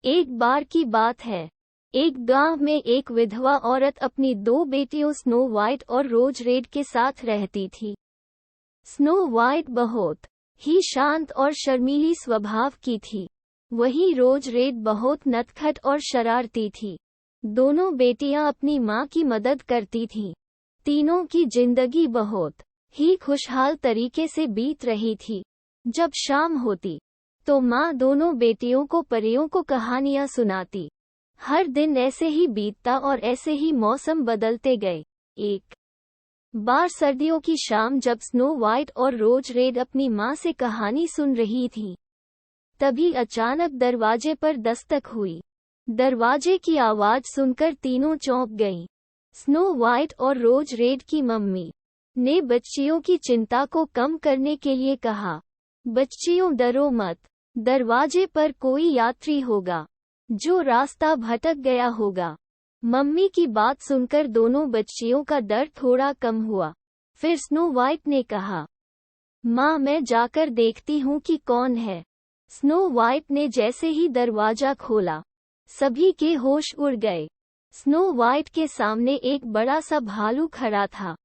एक बार की बात है, एक गांव में एक विधवा औरत अपनी 2 बेटियों स्नो वाइट और रोज रेड के साथ रहती थी। स्नो वाइट बहुत ही शांत और शर्मीली स्वभाव की थी, वहीं रोज रेड बहुत नटखट और शरारती थी। दोनों बेटियां अपनी मां की मदद करती थीं। तीनों की जिंदगी बहुत ही खुशहाल तरीके से बीत रही थी। जब शाम होती तो माँ दोनों बेटियों को परियों को कहानियां सुनाती। हर दिन ऐसे ही बीतता और ऐसे ही मौसम बदलते गए। एक बार सर्दियों की शाम जब स्नो वाइट और रोज रेड अपनी माँ से कहानी सुन रही थी, तभी अचानक दरवाजे पर दस्तक हुई। दरवाजे की आवाज सुनकर तीनों चौंक गईं। स्नो वाइट और रोज रेड की मम्मी ने बच्चियों की चिंता को कम करने के लिए कहा, बच्चियों डरो मत, दरवाजे पर कोई यात्री होगा जो रास्ता भटक गया होगा। मम्मी की बात सुनकर दोनों बच्चियों का डर थोड़ा कम हुआ। फिर स्नो वाइट ने कहा, माँ मैं जाकर देखती हूँ कि कौन है। स्नो वाइट ने जैसे ही दरवाजा खोला, सभी के होश उड़ गए। स्नो वाइट के सामने एक बड़ा सा भालू खड़ा था।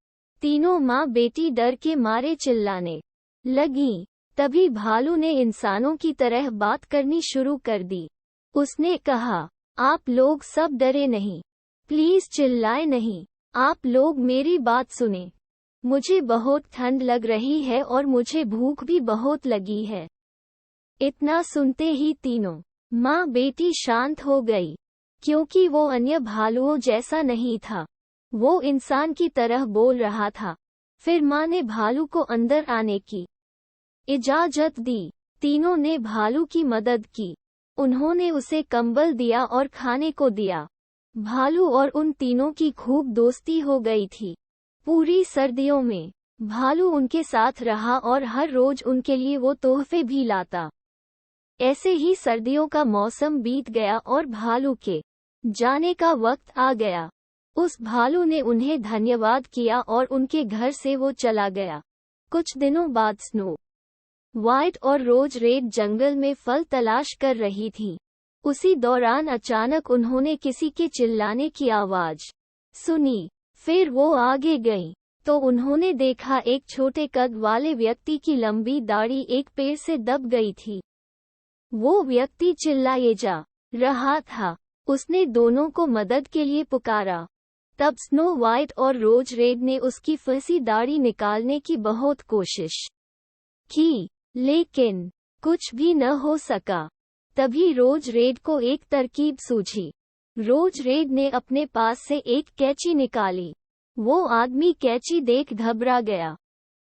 तीनों माँ बेटी डर के मारे चिल्लाने लगीं। तभी भालू ने इंसानों की तरह बात करनी शुरू कर दी। उसने कहा, आप लोग सब डरे नहीं, प्लीज चिल्लाए नहीं, आप लोग मेरी बात सुने। मुझे बहुत ठंड लग रही है और मुझे भूख भी बहुत लगी है। इतना सुनते ही तीनों माँ बेटी शांत हो गई, क्योंकि वो अन्य भालुओं जैसा नहीं था, वो इंसान की तरह बोल रहा था। फिर माँ ने भालू को अंदर आने की इजाजत दी। तीनों ने भालू की मदद की। उन्होंने उसे कंबल दिया और खाने को दिया। भालू और उन तीनों की खूब दोस्ती हो गई थी। पूरी सर्दियों में भालू उनके साथ रहा और हर रोज उनके लिए वो तोहफे भी लाता। ऐसे ही सर्दियों का मौसम बीत गया और भालू के जाने का वक्त आ गया। उस भालू ने उन्हें धन्यवाद किया और उनके घर से वो चला गया। कुछ दिनों बाद स्नो वाइट और रोज रेड जंगल में फल तलाश कर रही थीं। उसी दौरान अचानक उन्होंने किसी के चिल्लाने की आवाज सुनी। फिर वो आगे गईं, तो उन्होंने देखा एक छोटे कद वाले व्यक्ति की लंबी दाढ़ी एक पेड़ से दब गई थी। वो व्यक्ति चिल्लाए जा रहा था। उसने दोनों को मदद के लिए पुकारा। तब स्नो वाइट और रोज रेड ने उसकी फंसी दाढ़ी निकालने की बहुत कोशिश की, लेकिन कुछ भी न हो सका। तभी रोज रेड को एक तरकीब सूझी। रोज रेड ने अपने पास से एक कैंची निकाली। वो आदमी कैंची देख घबरा गया।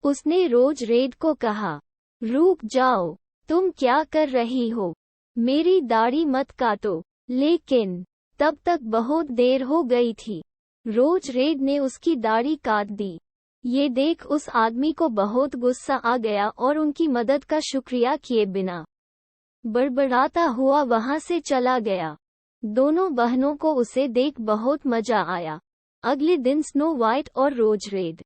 उसने रोज रेड को कहा, रुक जाओ, तुम क्या कर रही हो? मेरी दाढ़ी मत काटो। लेकिन तब तक बहुत देर हो गई थी। रोज रेड ने उसकी दाढ़ी काट दी। ये देख उस आदमी को बहुत गुस्सा आ गया और उनकी मदद का शुक्रिया किए बिना बड़बड़ाता हुआ वहां से चला गया। दोनों बहनों को उसे देख बहुत मजा आया। अगले दिन स्नो वाइट और रोज रेड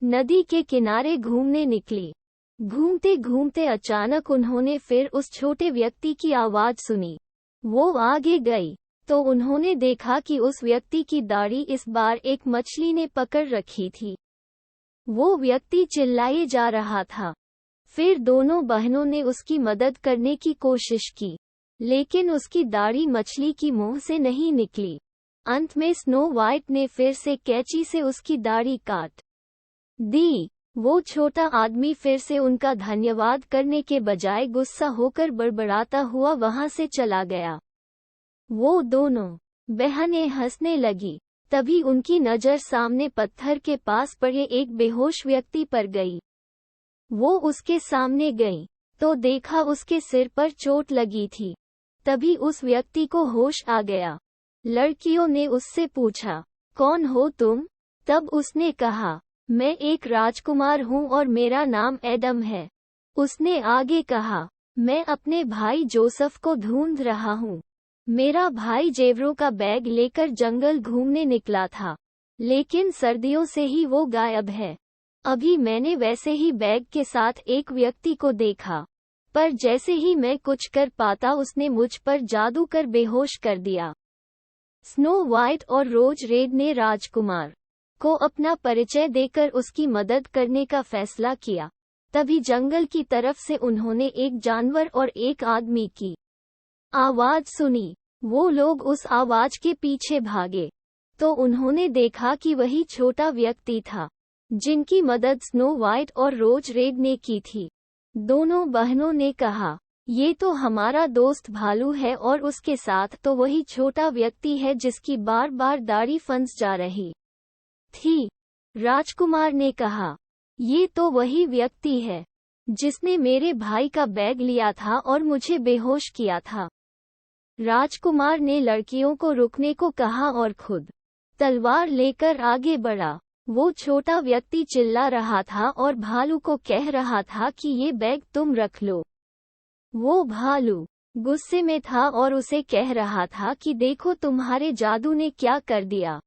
नदी के किनारे घूमने निकली। घूमते घूमते अचानक उन्होंने फिर उस छोटे व्यक्ति की आवाज सुनी। वो आगे गई तो उन्होंने देखा कि उस व्यक्ति की दाढ़ी इस बार एक मछली ने पकड़ रखी थी। वो व्यक्ति चिल्लाए जा रहा था। फिर दोनों बहनों ने उसकी मदद करने की कोशिश की, लेकिन उसकी दाढ़ी मछली की मुंह से नहीं निकली। अंत में स्नो वाइट ने फिर से कैंची से उसकी दाढ़ी काट दी। वो छोटा आदमी फिर से उनका धन्यवाद करने के बजाय गुस्सा होकर बड़बड़ाता हुआ वहां से चला गया। वो दोनों बहनें हंसने लगी। तभी उनकी नजर सामने पत्थर के पास पड़े एक बेहोश व्यक्ति पर गई। वो उसके सामने गई तो देखा उसके सिर पर चोट लगी थी। तभी उस व्यक्ति को होश आ गया। लड़कियों ने उससे पूछा, कौन हो तुम? तब उसने कहा, मैं एक राजकुमार हूँ और मेरा नाम एडम है। उसने आगे कहा, मैं अपने भाई जोसेफ को ढूंढ रहा हूँ। मेरा भाई जेवरों का बैग लेकर जंगल घूमने निकला था, लेकिन सर्दियों से ही वो गायब है। अभी मैंने वैसे ही बैग के साथ एक व्यक्ति को देखा। पर जैसे ही मैं कुछ कर पाता उसने मुझ पर जादू कर बेहोश कर दिया। स्नो वाइट और रोज रेड ने राजकुमार को अपना परिचय देकर उसकी मदद करने का फैसला किया। तभी जंगल की तरफ से उन्होंने एक जानवर और एक आदमी की आवाज सुनी। वो लोग उस आवाज के पीछे भागे तो उन्होंने देखा कि वही छोटा व्यक्ति था जिनकी मदद स्नो वाइट और रोज रेड ने की थी। दोनों बहनों ने कहा, ये तो हमारा दोस्त भालू है और उसके साथ तो वही छोटा व्यक्ति है जिसकी बार बार दाढ़ी फंस जा रही थी। राजकुमार ने कहा, ये तो वही व्यक्ति है जिसने मेरे भाई का बैग लिया था और मुझे बेहोश किया था। राजकुमार ने लड़कियों को रुकने को कहा और खुद तलवार लेकर आगे बढ़ा। वो छोटा व्यक्ति चिल्ला रहा था और भालू को कह रहा था कि ये बैग तुम रख लो। वो भालू गुस्से में था और उसे कह रहा था कि देखो तुम्हारे जादू ने क्या कर दिया।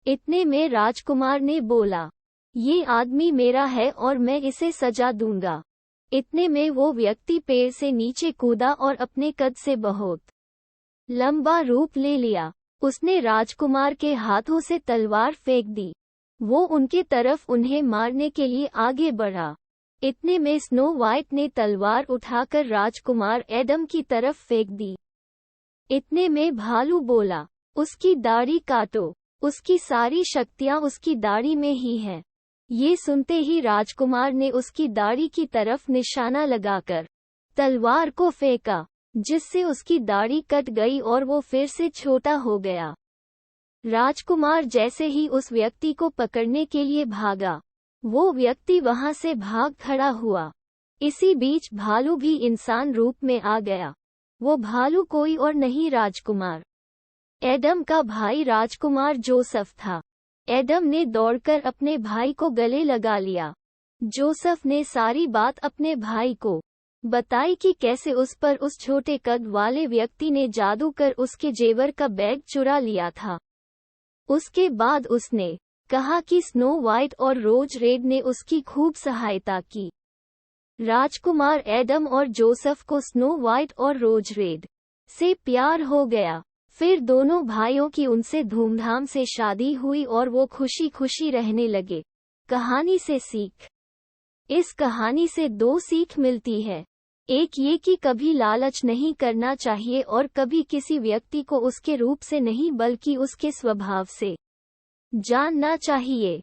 इतने में राजकुमार ने बोला, ये आदमी मेरा है और मैं इसे सजा दूंगा। इतने में वो व्यक्ति पेड़ से नीचे कूदा और अपने कद से बहुत लंबा रूप ले लिया। उसने राजकुमार के हाथों से तलवार फेंक दी। वो उनके तरफ उन्हें मारने के लिए आगे बढ़ा। इतने में स्नो वाइट ने तलवार उठाकर राजकुमार एडम की तरफ फेंक दी। इतने में भालू बोला, उसकी दाढ़ी काटो, उसकी सारी शक्तियां उसकी दाढ़ी में ही है। ये सुनते ही राजकुमार ने उसकी दाढ़ी की तरफ निशाना लगाकर तलवार को फेंका, जिससे उसकी दाढ़ी कट गई और वो फिर से छोटा हो गया। राजकुमार जैसे ही उस व्यक्ति को पकड़ने के लिए भागा, वो व्यक्ति वहां से भाग खड़ा हुआ। इसी बीच भालू भी इंसान रूप में आ गया। वो भालू कोई और नहीं राजकुमार एडम का भाई राजकुमार जोसेफ था। एडम ने दौड़कर अपने भाई को गले लगा लिया। जोसेफ ने सारी बात अपने भाई को बताई कि कैसे उस पर उस छोटे कद वाले व्यक्ति ने जादू कर उसके जेवर का बैग चुरा लिया था। उसके बाद उसने कहा कि स्नो वाइट और रोज रेड ने उसकी खूब सहायता की। राजकुमार एडम और जोसेफ को स्नो वाइट और रोज रेड से प्यार हो गया। फिर दोनों भाइयों की उनसे धूमधाम से शादी हुई और वो खुशी खुशी रहने लगे। कहानी से सीख। इस कहानी से दो सीख मिलती है। एक ये कि कभी लालच नहीं करना चाहिए और कभी किसी व्यक्ति को उसके रूप से नहीं बल्कि उसके स्वभाव से जानना चाहिए।